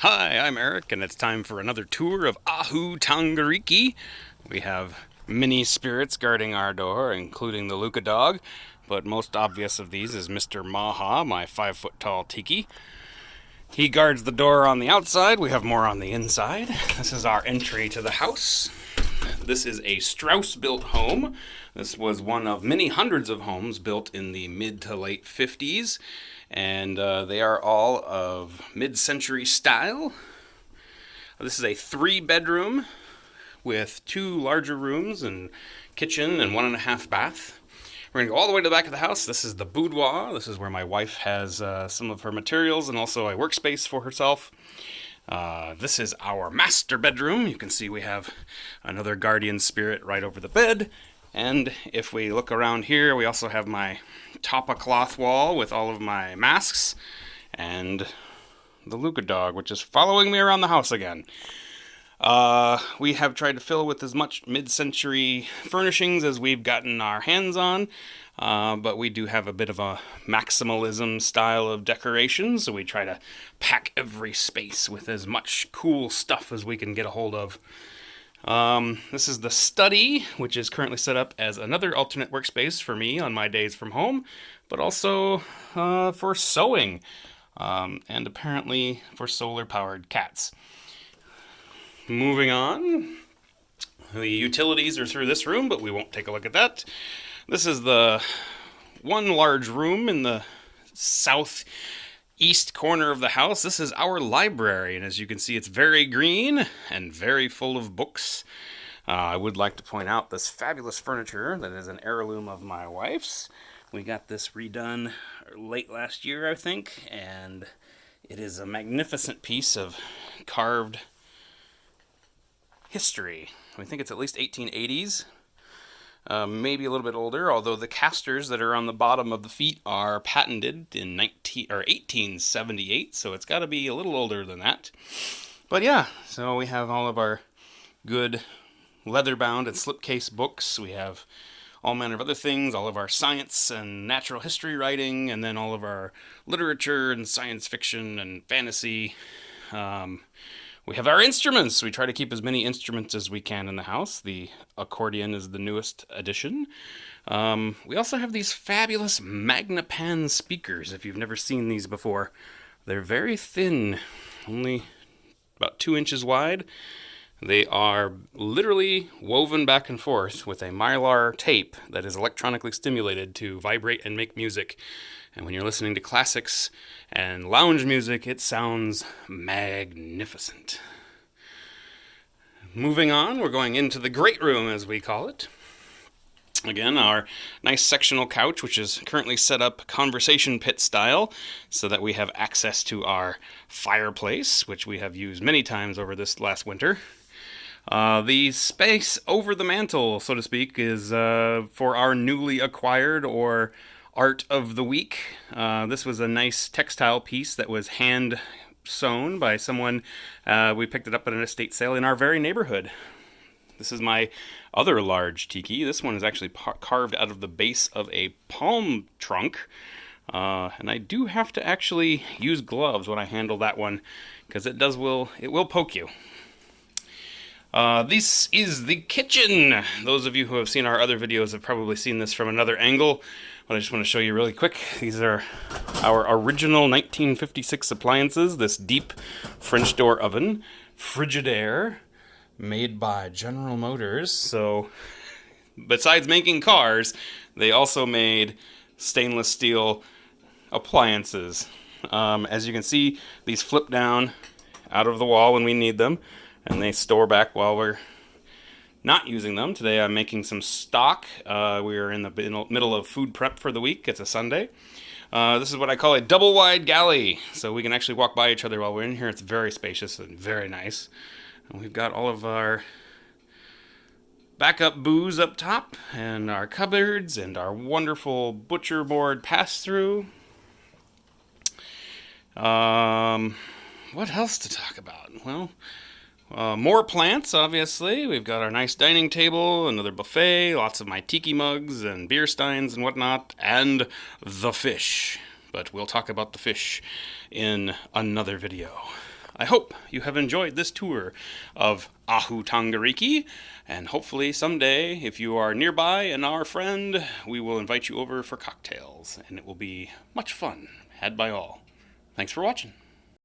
Hi, I'm Eric, and it's time for another tour of Ahu TongEriki. We have many spirits guarding our door, including the Luca dog, but most obvious of these is Mr. Maha, my 5-foot tall tiki. He guards the door on the outside. We have more on the inside. This is our entry to the house. This is a Strauss-built home. This was one of many hundreds of homes built in the mid to late 50s, and they are all of mid-century style. This is a 3-bedroom with 2 larger rooms and kitchen and 1.5 bath. We're going to go all the way to the back of the house. This is the boudoir. This is where my wife has some of her materials and also a workspace for herself. This is our master bedroom. You can see we have another guardian spirit right over the bed. And if we look around here, we also have my tapa cloth wall with all of my masks and the Luca dog, which is following me around the house again. We have tried to fill with as much mid-century furnishings as we've gotten our hands on, but we do have a bit of a maximalism style of decoration, so we try to pack every space with as much cool stuff as we can get a hold of. This is the study, which is currently set up as another alternate workspace for me on my days from home, but also for sewing, and apparently for solar-powered cats. Moving on, the utilities are through this room, but we won't take a look at that. This is the one large room in the southeast corner of the house. This is our library, and as you can see, it's very green and very full of books. I would like to point out this fabulous furniture that is an heirloom of my wife's. We got this redone late last year, I think, and it is a magnificent piece of carved history. I think it's at least 1880s, maybe a little bit older, although the casters that are on the bottom of the feet are patented in 1878, so it's got to be a little older than that. But yeah, so we have all of our good leather-bound and slipcase books. We have all manner of other things, all of our science and natural history writing, and then all of our literature and science fiction and fantasy. We have our instruments. We try to keep as many instruments as we can in the house. The accordion is the newest addition. We also have these fabulous Magnapan speakers, if you've never seen these before. They're very thin, only about 2 inches wide. They are literally woven back and forth with a mylar tape that is electronically stimulated to vibrate and make music. And when you're listening to classics and lounge music, it sounds magnificent. Moving on, we're going into the great room, as we call it. Again, our nice sectional couch, which is currently set up conversation pit style, so that we have access to our fireplace, which we have used many times over this last winter. The space over the mantle, so to speak, is for our newly acquired or art of the week. This was a nice textile piece that was hand sewn by someone. We picked it up at an estate sale in our very neighborhood. This is my other large tiki. This one is actually carved out of the base of a palm trunk. And I do have to actually use gloves when I handle that one, because it will poke you. This is the kitchen. Those of you who have seen our other videos have probably seen this from another angle, but I just want to show you really quick. These are our original 1956 appliances. This deep French door oven, Frigidaire, made by General Motors. So, besides making cars, they also made stainless steel appliances. As you can see, these flip down out of the wall when we need them, and they store back while we're not using them. Today I'm making some stock. We are in the middle of food prep for the week. It's a Sunday. This is what I call a double wide galley, so we can actually walk by each other while we're in here. It's very spacious and very nice. And we've got all of our backup booze up top, and our cupboards, and our wonderful butcher board pass-through. What else to talk about? Well, more plants, obviously. We've got our nice dining table, another buffet, lots of my tiki mugs and beer steins and whatnot, and the fish. But we'll talk about the fish in another video. I hope you have enjoyed this tour of Ahu TongEriki, and hopefully someday, if you are nearby and our friend, we will invite you over for cocktails, and it will be much fun, had by all. Thanks for watching.